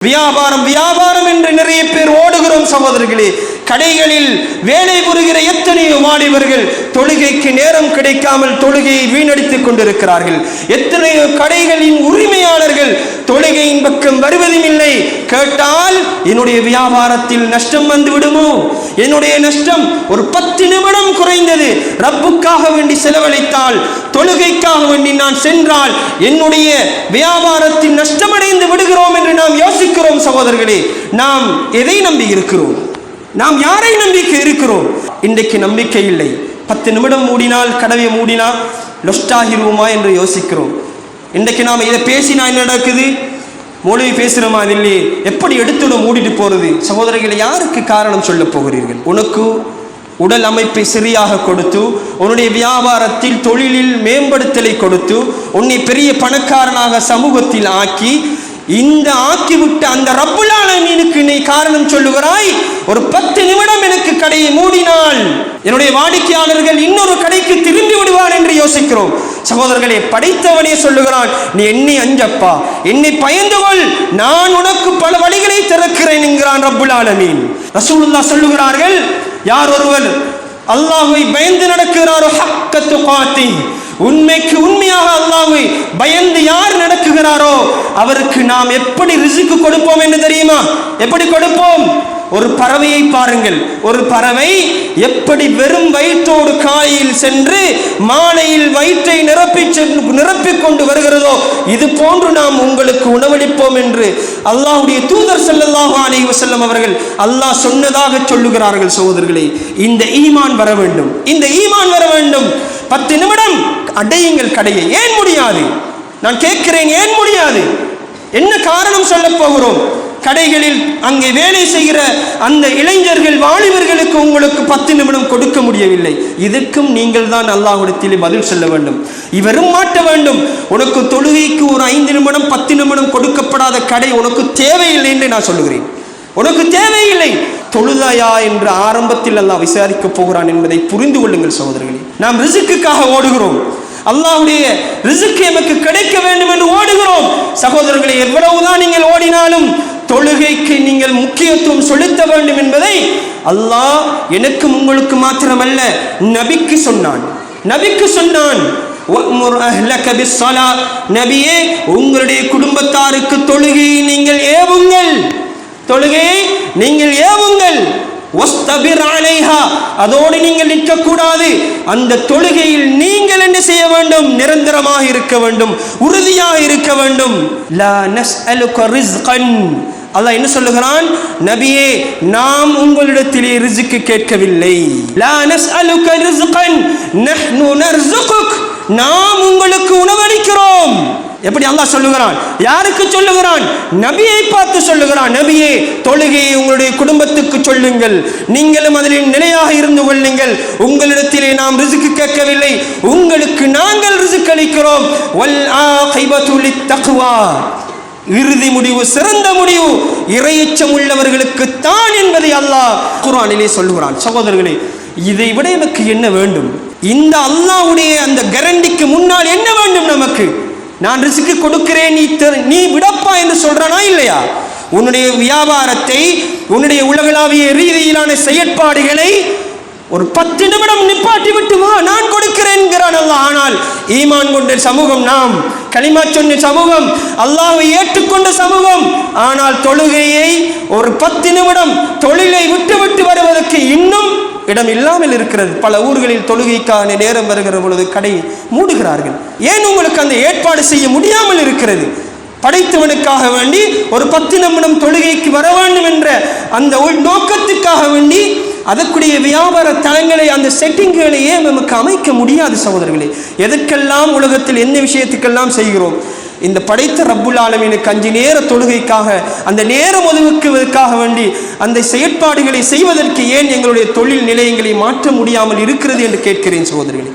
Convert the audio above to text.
வியாபாரம் வியாபாரம் என்று நிறைய பேர் ஓடுகிறோம் சகோதரர்களே. கடைகளில் வேலை புரிகிற எத்தனையோ வாலிபர்கள் தொழுகைக்கு நேரம் கிடைக்காமல் தொழுகையை வீணடித்துக் கொண்டிருக்கிறார்கள். எத்தனையோ கடைகளின் உரிமையாளர்கள் தொழுகையின் பக்கம் வருவதும் இல்லை. கேட்டால் என்னுடைய வியாபாரத்தில் நஷ்டம் வந்து விடுமோ, என்னுடைய நஷ்டம் ஒரு 10 நிமிடம் குறைந்தது, ரப்புக்காக வேண்டி செலவழித்தால், தொழுகைக்காக வேண்டி நான் சென்றால் என்னுடைய வியாபாரத்தில் நஷ்டமடைந்து விடுகிறோம் என்று நாம் யோசிக்கிறோம் சகோதரர்களே. நாம் எதை நம்பி இருக்கிறோம்? நாம் யாரை நம்பிக்கை இருக்கிறோம்? இன்றைக்கு நம்பிக்கை இல்லை. 10 நிமிடம் மூடினால், கடவை மூடினால் லொஸ்டாகிருவோமா என்று யோசிக்கிறோம். இன்றைக்கு நாம் இதை பேசினா என்ன நடக்குது? மொழி பேசுகிறோமா இல்லையே, எப்படி எடுத்துட மூடிட்டு போறது? சகோதரர்களை யாருக்கு காரணம் சொல்ல போகிறீர்கள்? உனக்கு உடல் அமைப்பை சரியாக கொடுத்து, உன்னுடைய வியாபாரத்தில் தொழிலில் மேம்படுத்தலை கொடுத்து, உன்னை பெரிய பணக்காரனாக சமூகத்தில் ஆக்கி, இந்த ஆக்கிவிட்ட அந்த ரப்புல் ஆலமீனுக்கு நீ காரணம் சொல்லுகிறாய். ஒரு 10 நிமிடம் எனக்கு கடையை மூடினால் என்னுடைய வாடிக்கையாளர்கள் இன்னொரு கடைக்கு திரும்பி விடுவார் என்று யோசிக்கிறோம். சகோதரர்களே, படைத்தவனே சொல்லுகிறான், நீ என்னை அஞ்சப்பா, என்னை பயந்து கொள், நான் உனக்கு பல வழிகளை திறக்கிறேன் என்கிறான் ரப்புல் ஆலமீன். ரசூலுல்லாஹ் சொல்லுகிறார்கள், யார் ஒருவர் அல்லாஹ்வை பயந்து நடக்கிறாரோ, ஹக்க துகாத்தி, உண்மைக்கு உண்மையாக அல்லாஹ்வை பயந்து யார் நடக்குகிறாரோ அவருக்கு நாம் எப்படி ரிஸ்க் கொடுப்போம் என்று தெரியுமா? எப்படி கொடுப்போம்? ஒரு பறவையை பாருங்கள். ஒரு பறவை எப்படி வெறும் வயிற்றோடு காலையில் சென்று மாலையில் வயிற்றை நிரப்பிக் கொண்டு வருகிறதோ, இது போன்று நாம் உங்களுக்கு உணவளிப்போம் என்று அல்லாஹ்வுடைய தூதர் ஸல்லல்லாஹு அலைஹி வஸல்லம் அவர்கள் அல்லாஹ் சொன்னதாக சொல்லுகிறார்கள். சகோதரர்களே, இந்த ஈமான் வர வேண்டும், இந்த ஈமான் வர வேண்டும். 10 நிமிடம் அடையுங்கள் கடையை. ஏன் முடியாது? நான் கேட்கிறேன், ஏன் முடியாது? என்ன காரணம் சொல்ல போகிறோம்? கடைகளில் அங்கே வேலை செய்கிற அந்த இளைஞர்கள் வாலிபர்களுக்கு உங்களுக்கு 10 நிமிடம் கொடுக்க முடியவில்லை. இதற்கும் நீங்கள் தான் அல்லாஹ்விடத்தில் பதில் சொல்ல வேண்டும். இவரும் மாட்ட வேண்டும். உனக்கு தொழுகைக்கு ஒரு 5 நிமிடம் 10 நிமிடம் கொடுக்கப்படாத கடை உனக்கு தேவையில்லை என்று நான் சொல்லுகிறேன். உனக்கு தேவையில்லை. தொழுதாயா என்று ஆரம்பத்தில் அல்லாஹ் விசாரிக்க போகிறான் என்பதை புரிந்து கொள்ளுங்கள் சகோதரர்களே. நாம் ரிஸ்க்குக்காக ஓடுகிறோம். அல்லாஹ்வுடைய ரிஸ்க் நமக்கு கிடைக்க வேண்டும் என்று ஓடுகிறோம். சகோதரர்களே, எவ்வளவுதான் நீங்கள் ஓடினாலும் தொழுகைக்கு நீங்கள் முக்கியத்துவம் செலுத்த வேண்டும் என்பதை அல்லாஹ் எனக்கும் உங்களுக்கு மாத்திரமல்ல, நபிக்கு சொன்னான். நபிக்கு சொன்னான், நபியே, உங்களுடைய குடும்பத்தாருக்கு தொழுகையை நீங்கள் ஏவுங்கள், தொழுகையை நீங்கள் ஏவுங்கள். அதோடு நீங்கள் நிற்கக்கூடாது. அந்த தொழுகையில் நீங்கள் என்ன செய்ய வேண்டும்? நிரந்தரமாக இருக்க வேண்டும், உறுதியாக இருக்க வேண்டும். லா நஸ்அலுக ரிஸ்கன், அல்லாஹ் என்ன சொல்லுகிறான்? நபியே, நாம் உங்களிடத்திலே ரிஸ்க் கேட்கவில்லை. லா நஸ்அலுக ரிஸ்கன் நஹ்னு நர்ஸுகுக், நாம் உங்களுக்கு உணவளிக்கிறோம். எப்படி அல்லாஹ் சொல்லுகிறான்? யாருக்கு சொல்லுகிறான்? நபியை பார்த்து சொல்லுகிறான். நபியே, தொழுகையை உங்களுடைய குடும்பத்துக்கு சொல்லுங்கள், நீங்களும் அதில் நிலையாக இருந்து கொள்ளுங்கள். உங்களிடத்திலே நாம் ரிஸ்க் கேட்கவில்லை, உங்களுக்கு நாங்கள் ரிஸ்க் அளிக்கிறோம். வல் ஆகிபத்து லித்தக்வா, இறுதி முடிவு, சிறந்த முடிவு இறையச்சம் உள்ளவர்களுக்கு தான் என்பதை அல்லாஹ் குர்ஆனிலே சொல்லுகிறான். சகோதரர்களே, இதை விட எனக்கு என்ன வேண்டும்? இந்த அல்லாஹ்வுடைய அந்த கேரண்டிக்கு முன்னால் என்ன வேண்டும் நமக்கு? நான் ரிஸ்க் கொடுக்கிறேன், நீ விடப்பா என்று சொல்றானா இல்லையா? உன்னுடைய வியாபாரத்தை, உன்னுடைய உலகளாவிய ரீதியிலான செயற்பாடுகளை ஒரு 10 நிமிடம் நிப்பாட்டி விட்டு வா, நான் கொடுக்கிறேன் என்கிறான் அல்லாஹ். ஆனால் ஈமான் கொண்ட சமூகம், நாம் கலிமா சொன்ன சமூகம், அல்லாஹ்வை ஏற்றுக்கொண்ட சமூகம், ஆனால் தொழுகையை ஒரு 10 நிமிடம் தொழிலை விட்டு விட்டு வருவதற்கு இன்னும் இடம் இல்லாமல் இருக்கிறது. பல ஊர்களில் தொழுகைக்கான நேரம் வருகிற பொழுது கடை மூடுகிறார்கள். ஏன்? உங்களுக்கு அந்த ஏற்பாடு செய்ய முடியாமல் இருக்கிறது. படைத்தவனுக்காக வேண்டி ஒரு 10 நிமிடம் தொழுகைக்கு வர வேண்டும் என்ற அந்த நோக்கத்துக்காக வேண்டி அதற்குரிய வியாபார தளங்களை, அந்த செட்டிங்களையே நமக்கு அமைக்க முடியாது சகோதரர்களே. எதற்கெல்லாம் உலகத்தில் எந்த விஷயத்துக்கெல்லாம் செய்கிறோம்? இந்த படைத்த ரப்புல் ஆலமீனுக்கு 5 நேர தொழுகைக்காக, அந்த நேரம் ஒதுக்குவதற்காக வேண்டி அந்த செயற்பாடுகளை செய்வதற்கு ஏன் எங்களுடைய தொழில் நிலையங்களை மாற்ற முடியாமல் இருக்கிறது என்று கேட்கிறேன் சகோதரர்களே.